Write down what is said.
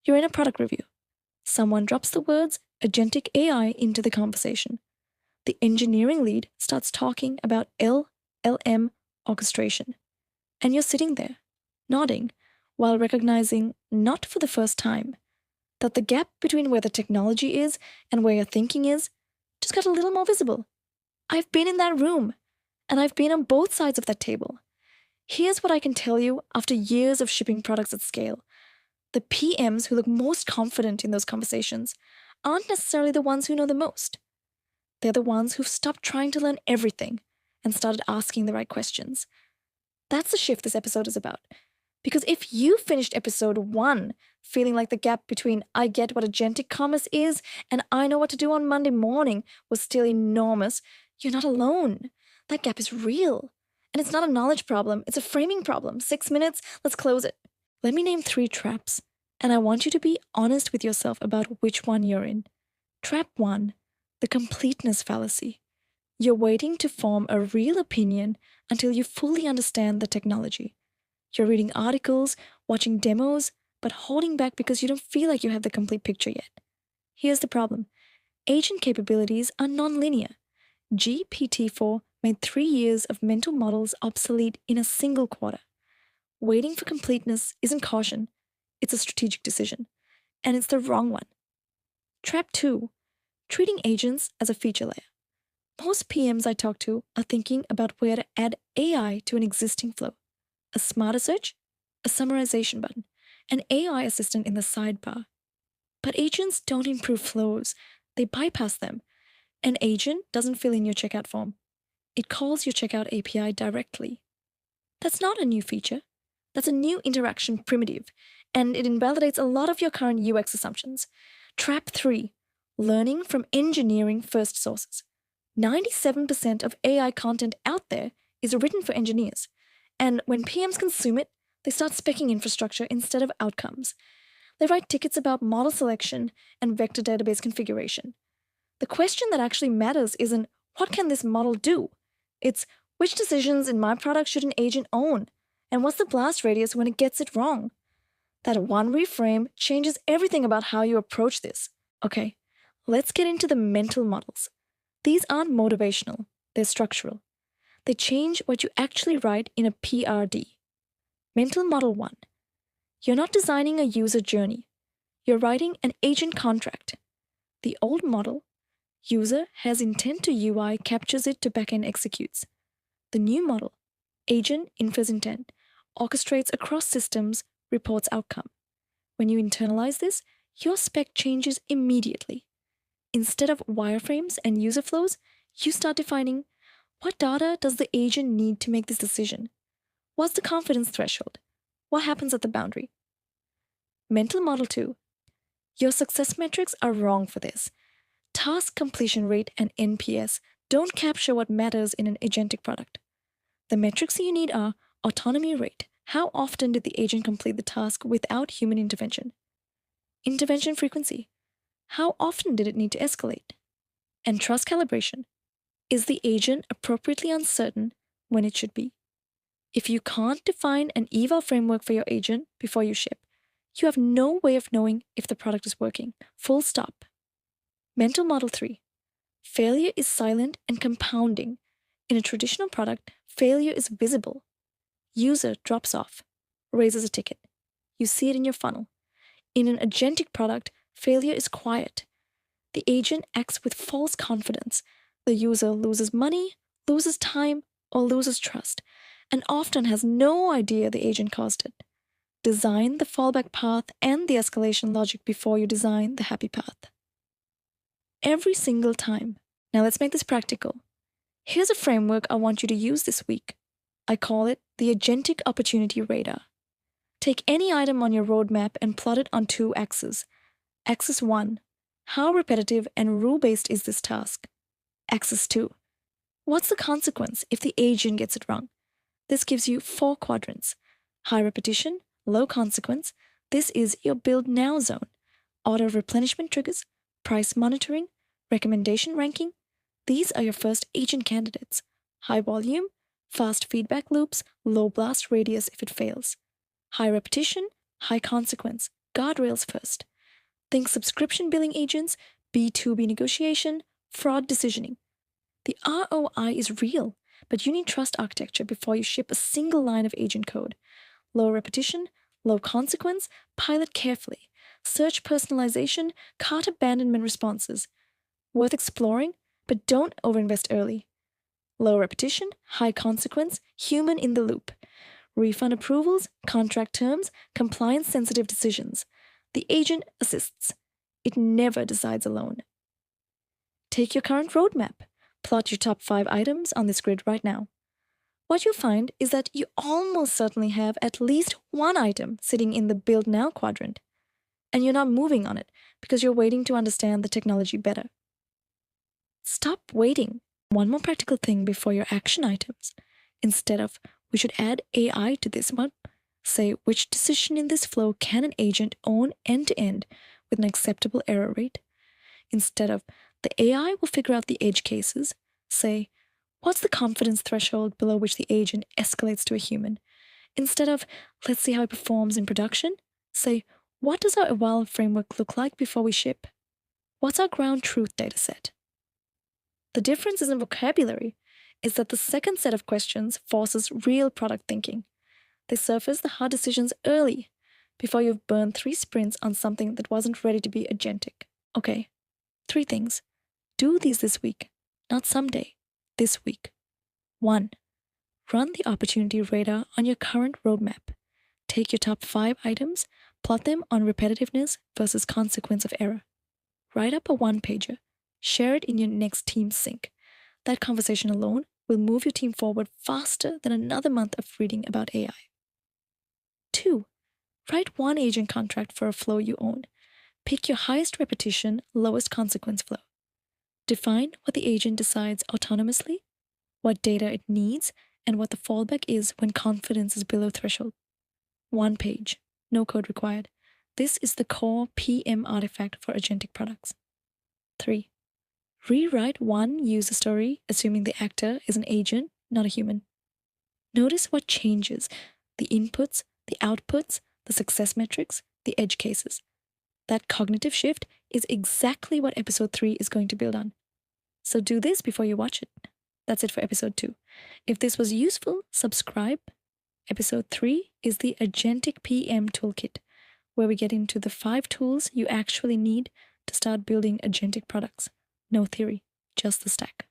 You're in a product review. Someone drops the words agentic AI into the conversation. The engineering lead starts talking about LLM orchestration. And you're sitting there, nodding, while recognizing, not for the first time, that the gap between where the technology is and where your thinking is just got a little more visible. I've been in that room, and I've been on both sides of that table. Here's what I can tell you after years of shipping products at scale. The PMs who look most confident in those conversations aren't necessarily the ones who know the most. They're the ones who've stopped trying to learn everything and started asking the right questions. That's the shift this episode is about. Because if you finished episode 1 feeling like the gap between I get what agentic commerce is and I know what to do on Monday morning was still enormous, you're not alone. That gap is real. And it's not a knowledge problem, it's a framing problem. 6 minutes, let's close it. Let me name 3 traps, and I want you to be honest with yourself about which one you're in. Trap 1, the completeness fallacy. You're waiting to form a real opinion until you fully understand the technology. You're reading articles, watching demos, but holding back because you don't feel like you have the complete picture yet. Here's the problem. Agent capabilities are non-linear. GPT-4 made 3 years of mental models obsolete in a single quarter. Waiting for completeness isn't caution, it's a strategic decision. And it's the wrong one. Trap 2, treating agents as a feature layer. Most PMs I talk to are thinking about where to add AI to an existing flow. A smarter search, a summarization button, an AI assistant in the sidebar. But agents don't improve flows, they bypass them. An agent doesn't fill in your checkout form. It calls your checkout API directly. That's not a new feature. That's a new interaction primitive, and it invalidates a lot of your current UX assumptions. Trap 3, learning from engineering first sources. 97% of AI content out there is written for engineers, and when PMs consume it, they start speccing infrastructure instead of outcomes. They write tickets about model selection and vector database configuration. The question that actually matters isn't, what can this model do? It's, which decisions in my product should an agent own? And what's the blast radius when it gets it wrong? That one reframe changes everything about how you approach this. Okay, let's get into the mental models. These aren't motivational, they're structural. They change what you actually write in a PRD. Mental Model 1. You're not designing a user journey. You're writing an agent contract. The old model, user has intent to UI, captures it to backend executes. The new model, agent infers intent, orchestrates across systems, reports outcome. When you internalize this, your spec changes immediately. Instead of wireframes and user flows, you start defining, what data does the agent need to make this decision? What's the confidence threshold? What happens at the boundary? Mental Model 2. Your success metrics are wrong for this. Task completion rate and NPS don't capture what matters in an agentic product. The metrics you need are autonomy rate. How often did the agent complete the task without human intervention? Intervention frequency. How often did it need to escalate? And trust calibration. Is the agent appropriately uncertain when it should be? If you can't define an eval framework for your agent before you ship, you have no way of knowing if the product is working. Full stop. Mental Model 3. Failure is silent and compounding. In a traditional product, failure is visible. User drops off, raises a ticket. You see it in your funnel. In an agentic product, failure is quiet. The agent acts with false confidence. The user loses money, loses time, or loses trust, and often has no idea the agent caused it. Design the fallback path and the escalation logic before you design the happy path. Every single time. Now let's make this practical. Here's a framework I want you to use this week. I call it the Agentic Opportunity Radar. Take any item on your roadmap and plot it on 2 axes. Axis 1, how repetitive and rule-based is this task? Axis 2, what's the consequence if the agent gets it wrong? This gives you 4 quadrants. High repetition, low consequence. This is your build now zone. Auto replenishment triggers, price monitoring, recommendation ranking. These are your first agent candidates. High volume, fast feedback loops, low blast radius if it fails. High repetition, high consequence, guardrails first. Think subscription billing agents, B2B negotiation, fraud decisioning. The ROI is real, but you need trust architecture before you ship a single line of agent code. Low repetition, low consequence, pilot carefully. Search personalization, cart abandonment responses. Worth exploring, but don't overinvest early. Low repetition, high consequence, human in the loop. Refund approvals, contract terms, compliance-sensitive decisions. The agent assists. It never decides alone. Take your current roadmap. Plot your top 5 items on this grid right now. What you'll find is that you almost certainly have at least one item sitting in the Build Now quadrant, and you're not moving on it because you're waiting to understand the technology better. Stop waiting. One more practical thing before your action items. Instead of, we should add AI to this one, say which decision in this flow can an agent own end-to-end with an acceptable error rate. Instead of, the AI will figure out the edge cases, say, what's the confidence threshold below which the agent escalates to a human? Instead of, let's see how it performs in production, say, what does our eval framework look like before we ship? What's our ground truth data set? The difference isn't vocabulary, it's that the second set of questions forces real product thinking. They surface the hard decisions early, before you've burned 3 sprints on something that wasn't ready to be agentic. Okay, 3 things. Do these this week, not someday, this week. 1. Run the opportunity radar on your current roadmap. Take your top 5 items, plot them on repetitiveness versus consequence of error. Write up a 1-pager. Share it in your next team sync. That conversation alone will move your team forward faster than another month of reading about AI. 2. Write 1 agent contract for a flow you own. Pick your highest repetition, lowest consequence flow. Define what the agent decides autonomously, what data it needs, and what the fallback is when confidence is below threshold. 1 page, no code required. This is the core PM artifact for agentic products. 3. Rewrite 1 user story, assuming the actor is an agent, not a human. Notice what changes: the inputs, the outputs, the success metrics, the edge cases. That cognitive shift is exactly what episode 3 is going to build on. So do this before you watch it. That's it for episode 2. If this was useful, subscribe. Episode 3 is the Agentic PM Toolkit, where we get into the 5 tools you actually need to start building agentic products. No theory, just the stack.